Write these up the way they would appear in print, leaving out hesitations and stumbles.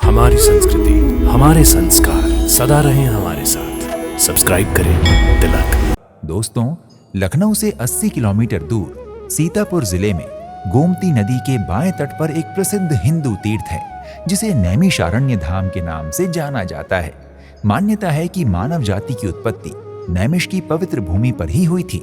हमारी संस्कृति, हमारे संस्कार सदा रहें हमारे साथ। सब्सक्राइब करें तिलक। दोस्तों, लखनऊ से 80 किलोमीटर दूर सीतापुर जिले में गोमती नदी के बाएं तट पर एक प्रसिद्ध हिंदू तीर्थ है जिसे नैमिषारण्य धाम के नाम से जाना जाता है। मान्यता है कि मानव जाति की उत्पत्ति नैमिष की पवित्र भूमि पर ही हुई थी।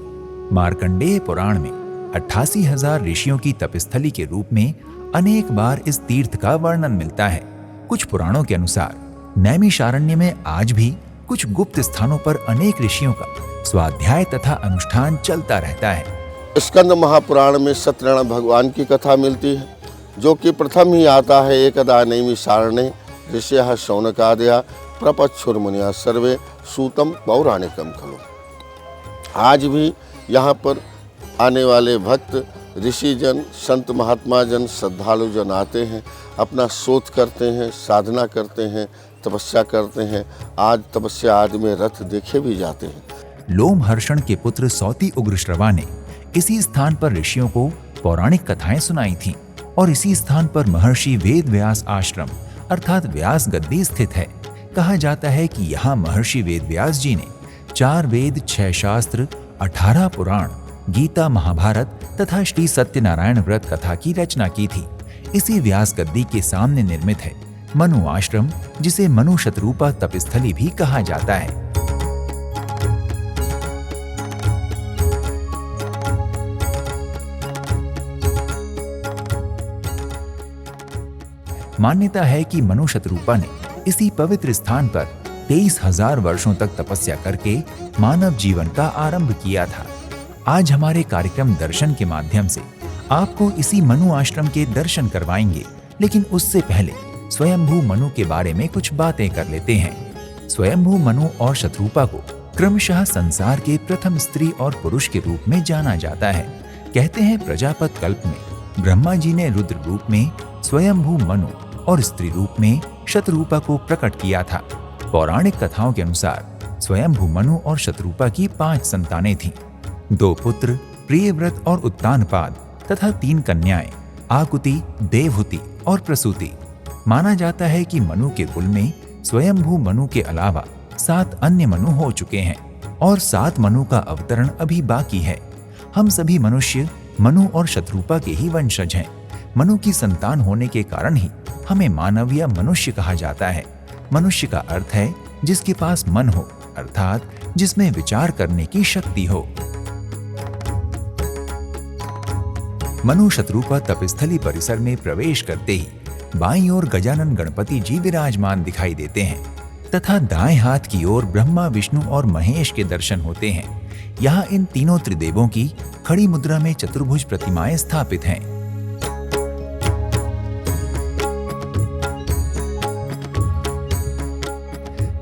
मार्कंडेय पुराण में 88,000 ऋषियों की तपस्थली के रूप में अनेक बार इस तीर्थ का वर्णन मिलता है। कुछ पुराणों के अनुसार नैमिषारण्य में आज भी कुछ गुप्त स्थानों पर अनेक ऋषियों का स्वाध्याय तथा अनुष्ठान चलता रहता है। स्कंद महापुराण में सत्यनारायण भगवान की कथा मिलती है, जो कि प्रथम ही आता है। एकदा नैमिषारण्ये ऋषयः शौनकादयः प्रपच्छुर्मुनयः सर्वे सूतम पौराणिकम खलु। आज भी यहाँ पर आने वाले भक्त, ऋषिजन, संत महात्मा जन, श्रद्धालु जन आते हैं, अपना शोध करते हैं, साधना करते हैं, तपस्या करते हैं। आज तपस्या आदि में रथ देखे भी जाते हैं। लोमहर्षण के पुत्र सौती उग्रश्रवा ने इसी स्थान पर ऋषियों को पौराणिक कथाएं सुनाई थीं और इसी स्थान पर महर्षि वेद व्यास आश्रम अर्थात व्यास गद्दी स्थित है। कहा जाता है कि यहाँ महर्षि वेद व्यास जी ने 4 वेद, 6 शास्त्र, 18 पुराण, गीता, महाभारत तथा श्री सत्यनारायण व्रत कथा की रचना की थी। इसी व्यास गद्दी के सामने निर्मित है मनु आश्रम, जिसे मनु शतरूपा तपस्थली भी कहा जाता है। मान्यता है कि मनु शतरूपा ने इसी पवित्र स्थान पर 23,000 वर्षों तक तपस्या करके मानव जीवन का आरंभ किया था। आज हमारे कार्यक्रम दर्शन के माध्यम से आपको इसी मनु आश्रम के दर्शन करवाएंगे, लेकिन उससे पहले स्वयंभू मनु के बारे में कुछ बातें कर लेते हैं। स्वयंभू मनु और शतरूपा को क्रमशः संसार के प्रथम स्त्री और पुरुष के रूप में जाना जाता है। कहते हैं प्रजापत कल्प में ब्रह्मा जी ने रुद्र रूप में स्वयंभू मनु और स्त्री रूप में शतरूपा को प्रकट किया था। पौराणिक कथाओं के अनुसार स्वयंभू मनु और शतरूपा की 5 संतानें थीं। 2 पुत्र प्रियव्रत और उत्तानपाद तथा 3 कन्याएं आकुति, देवहूति और प्रसूति। माना जाता है कि मनु के कुल में स्वयंभू मनु के अलावा 7 अन्य मनु हो चुके हैं और 7 मनु का अवतरण अभी बाकी है। हम सभी मनुष्य मनु और शतरूपा के ही वंशज हैं। मनु की संतान होने के कारण ही हमें मानव या मनुष्य कहा जाता है। मनुष्य का अर्थ है जिसके पास मन हो, अर्थात जिसमें विचार करने की शक्ति हो। मनु शतरूपा तपस्थली परिसर में प्रवेश करते ही बाईं ओर गजानन गणपति जी विराजमान दिखाई देते हैं तथा दाएं हाथ की ओर ब्रह्मा, विष्णु और महेश के दर्शन होते हैं। यहाँ इन तीनों त्रिदेवों की खड़ी मुद्रा में चतुर्भुज प्रतिमाएं स्थापित हैं।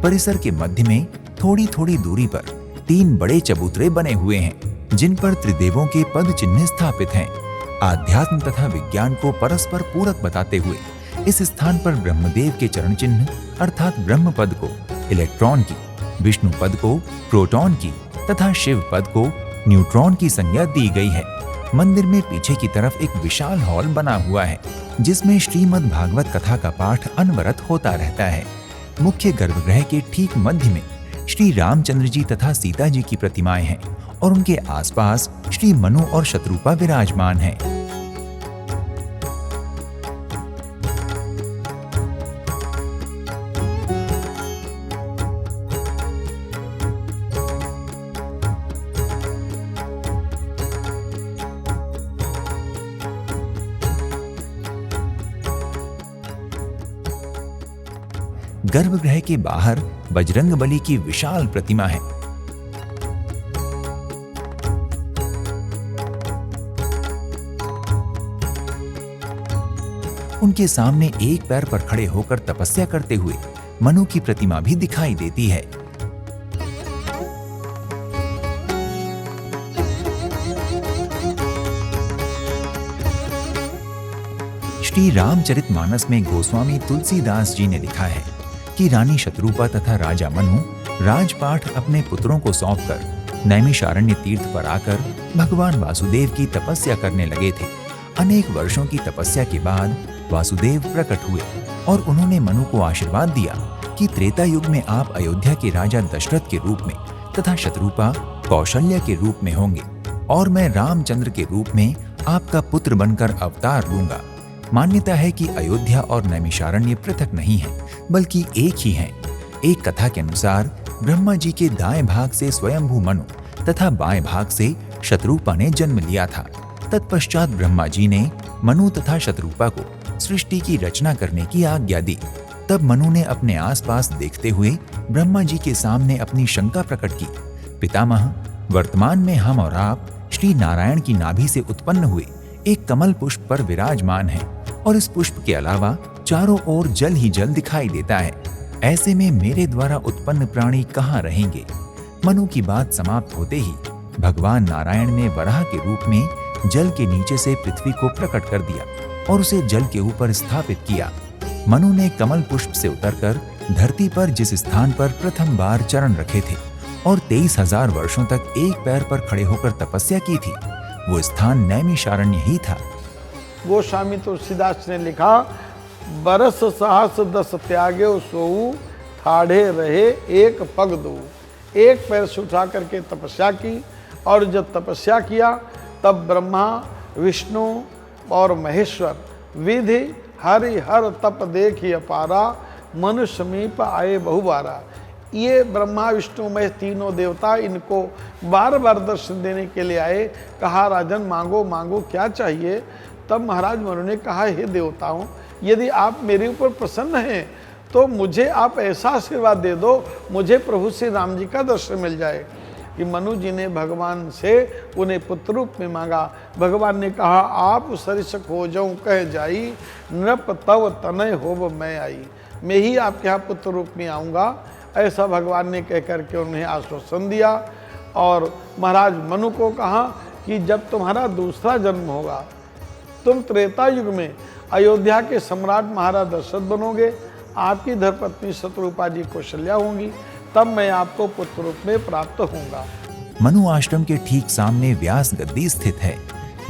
परिसर के मध्य में थोड़ी थोड़ी दूरी पर 3 बड़े चबूतरे बने हुए हैं, जिन पर त्रिदेवों के पद चिन्ह स्थापित हैं। आध्यात्म तथा विज्ञान को परस्पर पूरक बताते हुए इस स्थान पर ब्रह्मदेव के चरण चिन्ह अर्थात ब्रह्म पद को इलेक्ट्रॉन की, विष्णु पद को प्रोटॉन की तथा शिव पद को न्यूट्रॉन की संज्ञा दी गई है। मंदिर में पीछे की तरफ एक विशाल हॉल बना हुआ है, जिसमें श्रीमद् भागवत कथा का पाठ अनवरत होता रहता है। मुख्य गर्भगृह के ठीक मध्य में श्री रामचंद्र जी तथा सीता जी की प्रतिमाएं हैं और उनके आसपास श्री मनु और शतरूपा विराजमान हैं। गर्भगृह के बाहर बजरंगबली की विशाल प्रतिमा है। उनके सामने एक पैर पर खड़े होकर तपस्या करते हुए मनु की प्रतिमा भी दिखाई देती है। श्री रामचरितमानस में गोस्वामी तुलसीदास जी ने लिखा है कि रानी शतरूपा तथा राजा मनु राजपाठ अपने पुत्रों को सौंपकर नैमिषारण्य तीर्थ पर आकर भगवान वासुदेव की तपस्या करने लगे थे। अनेक वर्षों की तपस्या के बाद वासुदेव प्रकट हुए और उन्होंने मनु को आशीर्वाद दिया कि त्रेता युग में आप अयोध्या के राजा दशरथ के रूप में तथा शत्रुपा कौशल्या के रूप में होंगे और मैं रामचंद्र के रूप में आपका पुत्र बनकर अवतार लूंगा। मान्यता है कि अयोध्या और नैमिषारण्य पृथक नहीं है बल्कि एक ही हैं। एक कथा के अनुसार ब्रह्मा जी के दाएं भाग से स्वयंभू मनु तथा बाएं भाग से शत्रुपा ने जन्म लिया था। तत्पश्चात ब्रह्मा जी ने मनु तथा शत्रुपा को सृष्टि की रचना करने की आज्ञा दी। तब मनु ने अपने आसपास देखते हुए ब्रह्मा जी के सामने अपनी शंका प्रकट की। पितामह, वर्तमान में हम और आप श्री नारायण की नाभि से उत्पन्न हुए एक कमल पुष्प पर विराजमान हैं और इस पुष्प के अलावा चारों ओर जल ही जल दिखाई देता है। ऐसे में मेरे द्वारा उत्पन्न प्राणी कहाँ रहेंगे? मनु की बात समाप्त होते ही भगवान नारायण ने वराह के रूप में जल के नीचे से पृथ्वी को प्रकट कर दिया और उसे जल के ऊपर स्थापित किया। मनु ने कमल पुष्प से उतरकर धरती पर जिस स्थान पर प्रथम बार चरण रखे थे और 23,000 वर्षों तक एक पैर पर खड़े होकर तपस्या की थी, वो स्थान नैमिषारण्य ही था। गोस्वामी तुलसीदास ने लिखा, बरस सहस दस त्यागे सोऊ, ठाढ़े रहे एक पग दो। एक पैर से उठा करके तपस्या की और जब तपस्या किया तब ब्रह्मा विष्णु और महेश्वर विधि हरि हर तप देखी अपारा, मनुष्य समीप आए बहुबारा। ये ब्रह्मा विष्णु महेश तीनों देवता इनको बार बार दर्शन देने के लिए आए। कहा, राजन मांगो मांगो क्या चाहिए? तब महाराज मनु ने कहा, हे देवताओं, यदि आप मेरे ऊपर प्रसन्न हैं तो मुझे आप ऐसा आशीर्वाद दे दो, मुझे प्रभु श्री राम जी का दर्शन मिल जाए। कि मनु जी ने भगवान से उन्हें पुत्र रूप में मांगा। भगवान ने कहा, आप सरिस खोजऊं कह जाई, नृप तव तनय होब मैं आई। मैं ही आपके यहाँ पुत्र रूप में आऊँगा, ऐसा भगवान ने कह करके उन्हें आश्वासन दिया। और महाराज मनु को कहा कि जब तुम्हारा दूसरा जन्म होगा, तुम त्रेता युग में अयोध्या के सम्राट महाराज दशरथ बनोगे, आपकी धर्मपत्नी शत्रुपा जी कौशल्या होंगी, तब मैं आपको पुत्र रूप में प्राप्त होऊंगा। मनु आश्रम के ठीक सामने व्यास गद्दी स्थित है।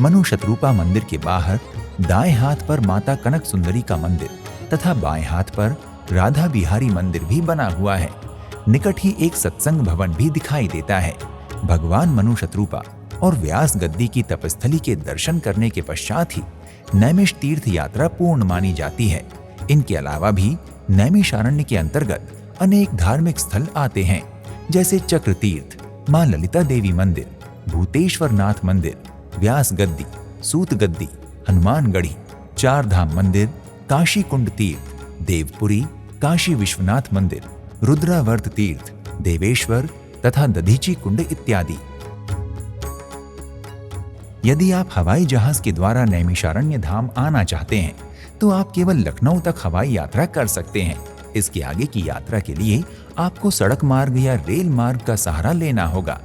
मनु शत्रुपा मंदिर के बाहर दाएं हाथ पर माता कनक सुंदरी का मंदिर तथा बाएं हाथ पर राधा बिहारी मंदिर भी बना हुआ है। निकट ही एक सत्संग भवन भी दिखाई देता है। भगवान मनु शत्रुपा और व्यास गद्दी की तपस्थली के दर्शन करने के पश्चात ही नैमिष तीर्थ यात्रा पूर्ण मानी जाती है। इनके अलावा भी नैमिषारण्य के अंतर्गत अनेक धार्मिक स्थल आते हैं, जैसे चक्र तीर्थ, मां ललिता देवी मंदिर, भूतेश्वर नाथ मंदिर, व्यास गद्दी, सूत गद्दी, हनुमानगढ़ी, चार धाम मंदिर, काशी कुंड तीर्थ, देवपुरी, काशी विश्वनाथ मंदिर, रुद्रावर्त तीर्थ, देवेश्वर तथा दधीची कुंड इत्यादि। यदि आप हवाई जहाज के द्वारा नैमिषारण्य धाम आना चाहते हैं तो आप केवल लखनऊ तक हवाई यात्रा कर सकते हैं। इसके आगे की यात्रा के लिए आपको सड़क मार्ग या रेल मार्ग का सहारा लेना होगा।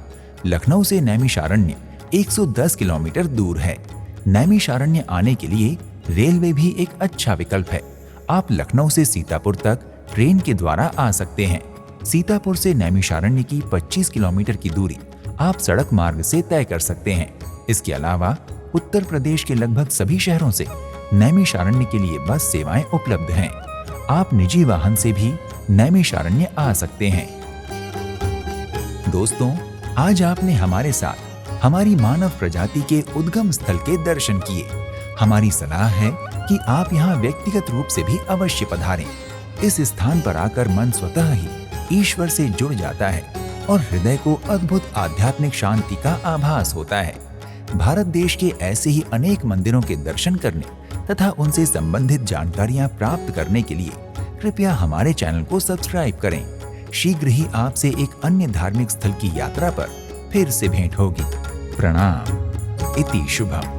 लखनऊ से नैमिषारण्य 110 किलोमीटर दूर है। नैमिषारण्य आने के लिए रेलवे भी एक अच्छा विकल्प है। आप लखनऊ से सीतापुर तक ट्रेन के द्वारा आ सकते हैं। सीतापुर से नैमिषारण्य की 25 किलोमीटर की दूरी आप सड़क मार्ग से तय कर सकते हैं। इसके अलावा उत्तर प्रदेश के लगभग सभी शहरों से नैमिषारण्य के लिए बस सेवाएं उपलब्ध हैं। आप निजी वाहन से भी नैमिषारण्य आ सकते हैं। दोस्तों, आज आपने हमारे साथ हमारी मानव प्रजाति के उद्गम स्थल के दर्शन किए। हमारी सलाह है कि आप यहाँ व्यक्तिगत रूप से भी अवश्य पधारें। इस स्थान पर आकर मन स्वतः ही ईश्वर से जुड़ जाता है और हृदय को अद्भुत आध्यात्मिक शांति का आभास होता है। भारत देश के ऐसे ही अनेक मंदिरों के दर्शन करने तथा उनसे संबंधित जानकारियां प्राप्त करने के लिए कृपया हमारे चैनल को सब्सक्राइब करें। शीघ्र ही आपसे एक अन्य धार्मिक स्थल की यात्रा पर फिर से भेंट होगी। प्रणाम। इति शुभम।